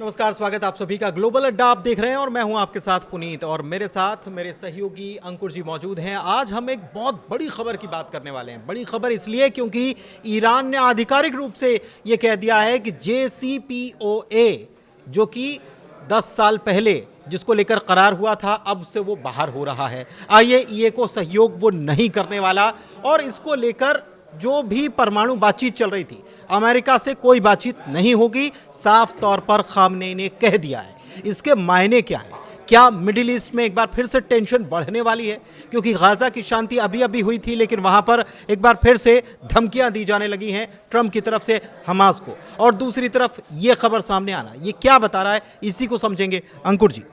नमस्कार, स्वागत आप सभी का ग्लोबल अड्डा आप देख रहे हैं और मैं हूं आपके साथ पुनीत और मेरे साथ मेरे सहयोगी अंकुर जी मौजूद हैं। आज हम एक बहुत बड़ी खबर की बात करने वाले हैं। बड़ी खबर इसलिए क्योंकि ईरान ने आधिकारिक रूप से ये कह दिया है कि JCPOA जो कि 10 साल पहले जिसको लेकर करार हुआ था, अब से वो बाहर हो रहा है। IAEA को सहयोग वो नहीं करने वाला और इसको लेकर जो भी परमाणु बातचीत चल रही थी, अमेरिका से कोई बातचीत नहीं होगी, साफ तौर पर खामनेई ने कह दिया है। इसके मायने क्या है? क्या मिडिल ईस्ट में एक बार फिर से टेंशन बढ़ने वाली है? क्योंकि गाजा की शांति अभी अभी हुई थी, लेकिन वहां पर एक बार फिर से धमकियां दी जाने लगी हैं ट्रंप की तरफ से हमास को, और दूसरी तरफ ये खबर सामने आना, ये क्या बता रहा है, इसी को समझेंगे अंकुर जी।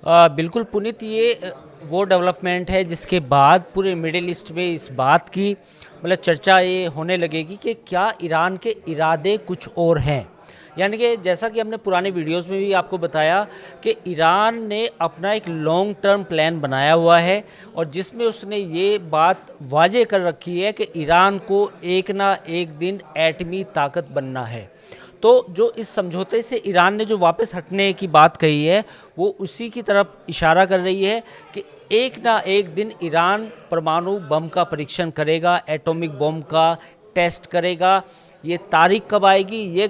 बिल्कुल पुनीत, ये वो डेवलपमेंट है जिसके बाद पूरे मिडिल ईस्ट में इस बात की मतलब चर्चा ये होने लगेगी कि क्या ईरान के इरादे कुछ और हैं। यानी कि जैसा कि हमने पुराने वीडियोस में भी आपको बताया कि ईरान ने अपना एक लॉन्ग टर्म प्लान बनाया हुआ है और जिसमें उसने ये बात वाजे कर रखी है कि ईरान को एक ना एक दिन एटमी ताकत बनना है। तो जो इस समझौते से ईरान ने जो वापस हटने की बात कही है, वो उसी की तरफ इशारा कर रही है कि एक ना एक दिन ईरान परमाणु बम का परीक्षण करेगा, एटॉमिक बम का टेस्ट करेगा। ये तारीख कब आएगी, ये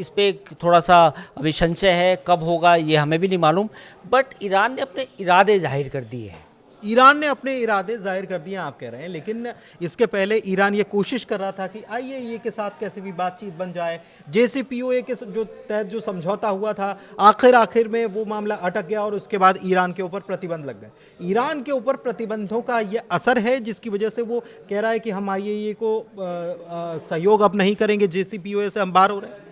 इस पे थोड़ा सा अभी संशय है, कब होगा ये हमें भी नहीं मालूम। बट ईरान ने अपने इरादे जाहिर कर दिए हैं। ईरान ने अपने इरादे जाहिर कर दिए आप कह रहे हैं, लेकिन इसके पहले ईरान ये कोशिश कर रहा था कि IAEA के साथ कैसे भी बातचीत बन जाए। JCPOA के जो तहत जो समझौता हुआ था, आखिर में वो मामला अटक गया और उसके बाद ईरान के ऊपर प्रतिबंध लग गए। ईरान के ऊपर प्रतिबंधों का ये असर है जिसकी वजह से वो कह रहा है कि हम IAEA को सहयोग अब नहीं करेंगे, JCPOA से हम बाहर हो रहे हैं।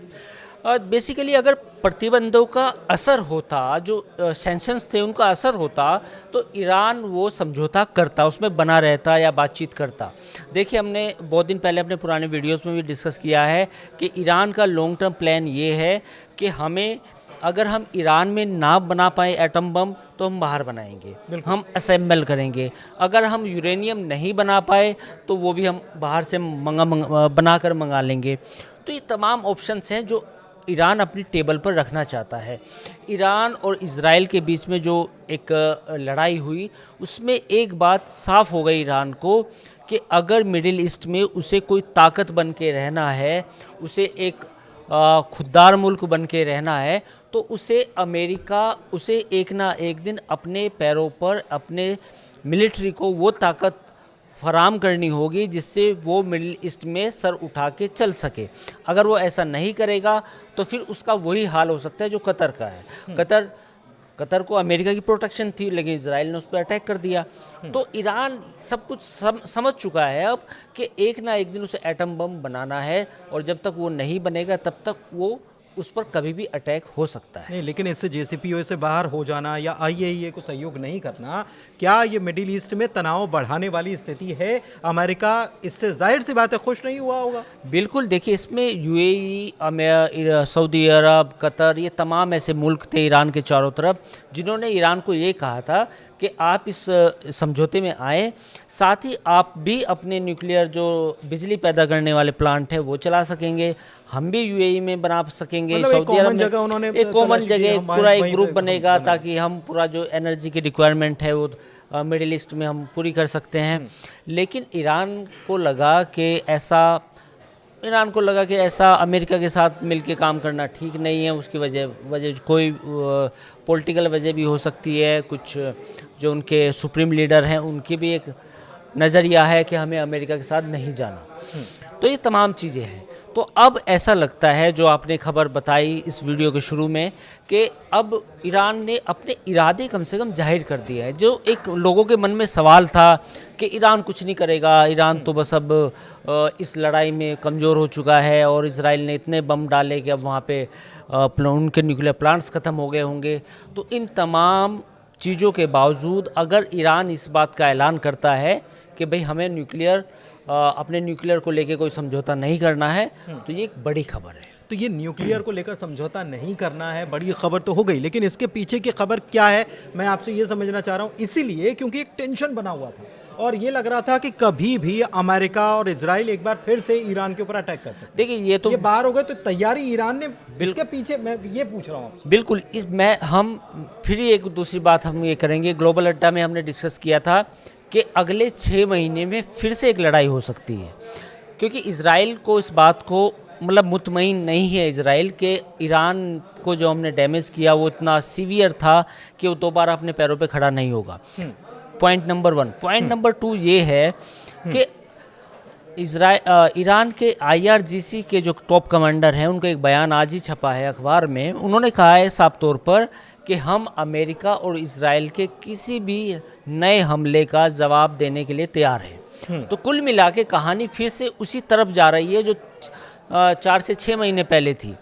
बेसिकली अगर प्रतिबंधों का असर होता, जो सैंक्शंस थे उनका असर होता, तो ईरान वो समझौता करता, उसमें बना रहता या बातचीत करता। देखिए, हमने बहुत दिन पहले अपने पुराने वीडियोस में भी डिस्कस किया है कि ईरान का लॉन्ग टर्म प्लान ये है कि हमें अगर हम ईरान में ना बना पाए एटम बम तो हम बाहर बनाएंगे, हम असेंबल करेंगे। अगर हम यूरेनियम नहीं बना पाए तो वो भी हम बाहर से बनाकर मंगा लेंगे। तो ये तमाम ऑप्शंस हैं जो ईरान अपनी टेबल पर रखना चाहता है। ईरान और इज़राइल के बीच में जो एक लड़ाई हुई, उसमें एक बात साफ़ हो गई ईरान को कि अगर मिडिल ईस्ट में उसे कोई ताकत बन के रहना है, उसे एक खुददार मुल्क बन के रहना है, तो उसे अमेरिका उसे एक ना एक दिन अपने पैरों पर, अपने मिलिट्री को वो ताकत फराम करनी होगी जिससे वो मिडिल ईस्ट में सर उठा के चल सके। अगर वो ऐसा नहीं करेगा तो फिर उसका वही हाल हो सकता है जो कतर का है। कतर को अमेरिका की प्रोटेक्शन थी, लेकिन इजराइल ने उस पर अटैक कर दिया। तो ईरान सब कुछ समझ चुका है अब कि एक ना एक दिन उसे एटम बम बनाना है और जब तक वो नहीं बनेगा तब तक वो उस पर कभी भी अटैक हो सकता है। नहीं, लेकिन इससे JCPOA से बाहर हो जाना या IAEA को सहयोग नहीं करना, क्या ये मिडिल ईस्ट में तनाव बढ़ाने वाली स्थिति है? अमेरिका इससे जाहिर सी बात है खुश नहीं हुआ होगा। बिल्कुल, देखिए, इसमें UAE, सऊदी अरब, कतर, ये तमाम ऐसे मुल्क थे ईरान के चारों तरफ जिन्होंने ईरान को ये कहा था कि आप इस समझौते में आए, साथ ही आप भी अपने न्यूक्लियर जो बिजली पैदा करने वाले प्लांट है वो चला सकेंगे, हम भी UAE में बना सकेंगे। मतलब सऊदी अरब में एक कॉमन जगह, पूरा एक ग्रुप बनेगा ताकि हम पूरा जो एनर्जी की रिक्वायरमेंट है वो मिडिल ईस्ट में हम पूरी कर सकते हैं। लेकिन ईरान को लगा कि ऐसा अमेरिका के साथ मिलके काम करना ठीक नहीं है। उसकी वजह कोई पॉलिटिकल वजह भी हो सकती है, कुछ जो उनके सुप्रीम लीडर हैं उनकी भी एक नज़रिया है कि हमें अमेरिका के साथ नहीं जाना। तो ये तमाम चीज़ें हैं। तो अब ऐसा लगता है, जो आपने खबर बताई इस वीडियो के शुरू में, कि अब ईरान ने अपने इरादे कम से कम जाहिर कर दिए हैं। जो एक लोगों के मन में सवाल था कि ईरान कुछ नहीं करेगा, ईरान तो बस अब इस लड़ाई में कमज़ोर हो चुका है और इजराइल ने इतने बम डाले कि अब वहाँ पे उनके न्यूक्लियर प्लांट्स ख़त्म हो गए होंगे। तो इन तमाम चीज़ों के बावजूद अगर ईरान इस बात का ऐलान करता है कि भाई हमें अपने न्यूक्लियर को लेके कोई समझौता नहीं करना है, तो ये एक बड़ी खबर है। तो ये न्यूक्लियर को लेकर समझौता नहीं करना है, बड़ी खबर तो हो गई, लेकिन इसके पीछे की खबर क्या है मैं आपसे ये समझना चाह रहा हूँ। इसीलिए क्योंकि एक टेंशन बना हुआ था और ये लग रहा था कि कभी भी अमेरिका और इजराइल एक बार फिर से ईरान के ऊपर अटैक कर सकते हैं। देखिए ये तो ये बाहर हो गए तो तैयारी ईरान ने इसके पीछे, मैं ये पूछ रहा हूँ आपसे। बिल्कुल हम फिर एक दूसरी बात हम ये करेंगे, ग्लोबल अड्डा में हमने डिस्कस किया था कि अगले 6 महीने में फिर से एक लड़ाई हो सकती है, क्योंकि इजराइल को इस बात को मतलब मुतमईन नहीं है इजराइल के ईरान को जो हमने डैमेज किया वो इतना सीवियर था कि वो दोबारा अपने पैरों पे खड़ा नहीं होगा। Point number 1। पॉइंट नंबर 2 ये है कि ईरान के IRGC के जो टॉप कमांडर हैं उनका एक बयान आज ही छपा है अखबार में। उन्होंने कहा है साफ तौर पर कि हम अमेरिका और इजराइल के किसी भी नए हमले का जवाब देने के लिए तैयार हैं। तो कुल मिला के कहानी फिर से उसी तरफ जा रही है जो 4 से 6 महीने पहले थी।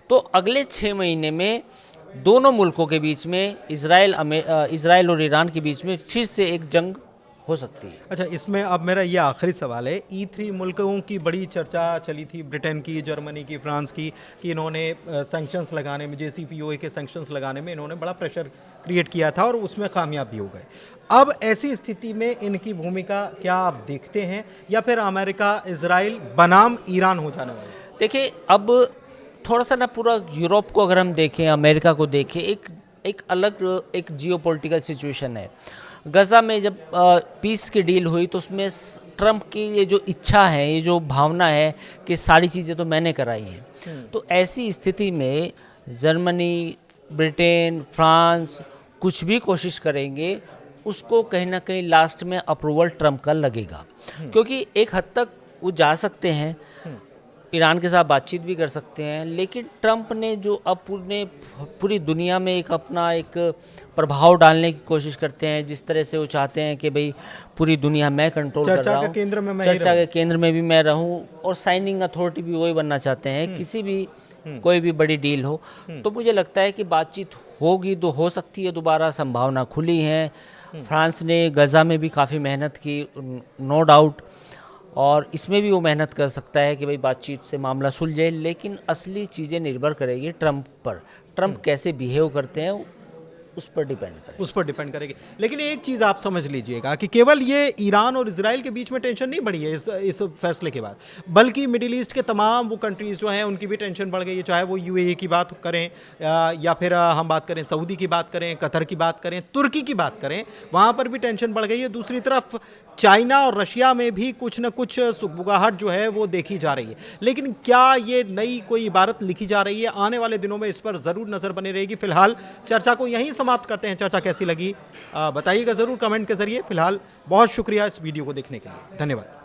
तो अगले 6 महीने में दोनों मुल्कों के बीच में इजराइल और ईरान के बीच में फिर से एक जंग हो सकती है। अच्छा, इसमें अब मेरा ये आखिरी सवाल है। E3 मुल्कों की बड़ी चर्चा चली थी, ब्रिटेन की, जर्मनी की, फ्रांस की, कि इन्होंने सैंक्शंस लगाने में, JCPOA के सैंक्शंस लगाने में इन्होंने बड़ा प्रेशर क्रिएट किया था और उसमें कामयाब भी हो गए। अब ऐसी स्थिति में इनकी भूमिका क्या आप देखते हैं, या फिर अमेरिका इजराइल बनाम ईरान हो जाने वाला? देखिए, अब थोड़ा सा ना पूरा यूरोप को अगर हम देखें, अमेरिका को देखें, एक अलग एक जियोपॉलिटिकल सिचुएशन है। गज़ा में जब पीस की डील हुई तो उसमें ट्रंप की ये जो इच्छा है, ये जो भावना है कि सारी चीज़ें तो मैंने कराई हैं, तो ऐसी स्थिति में जर्मनी, ब्रिटेन, फ्रांस कुछ भी कोशिश करेंगे, उसको कहीं ना कहीं लास्ट में अप्रूवल ट्रंप का लगेगा, क्योंकि एक हद तक वो जा सकते हैं, ईरान के साथ बातचीत भी कर सकते हैं, लेकिन ट्रंप ने जो अब पूरी दुनिया में एक अपना एक प्रभाव डालने की कोशिश करते हैं, जिस तरह से वो चाहते हैं कि भाई पूरी दुनिया मैं कंट्रोल कर रहा हूँ, चर्चा के केंद्र में भी मैं रहूँ, और साइनिंग अथॉरिटी भी वही बनना चाहते हैं किसी भी कोई भी बड़ी डील हो। तो मुझे लगता है कि बातचीत होगी तो हो सकती है, दोबारा संभावना खुली है। फ्रांस ने गज़ा में भी काफ़ी मेहनत की, नो डाउट, और इसमें भी वो मेहनत कर सकता है कि भाई बातचीत से मामला सुलझे, लेकिन असली चीज़ें निर्भर करेगी ट्रंप पर। ट्रंप कैसे बिहेव करते हैं उस पर डिपेंड करेगी। लेकिन एक चीज़ आप समझ लीजिएगा कि केवल ये ईरान और इजराइल के बीच में टेंशन नहीं बढ़ी है इस फैसले के बाद, बल्कि मिडिल ईस्ट के तमाम वो कंट्रीज़ जो हैं उनकी भी टेंशन बढ़ गई है। चाहे वो UAE की बात करें, या फिर हम बात करें सऊदी की बात करें, कतर की बात करें, तुर्की की बात करें, वहाँ पर भी टेंशन बढ़ गई है। दूसरी तरफ चाइना और रशिया में भी कुछ न कुछ सुगबुगाहट जो है वो देखी जा रही है। लेकिन क्या ये नई कोई इबारत लिखी जा रही है? आने वाले दिनों में इस पर ज़रूर नज़र बनी रहेगी। फिलहाल चर्चा को यहीं समाप्त करते हैं। चर्चा कैसी लगी बताइएगा ज़रूर कमेंट के ज़रिए। फिलहाल बहुत शुक्रिया इस वीडियो को देखने के लिए, धन्यवाद।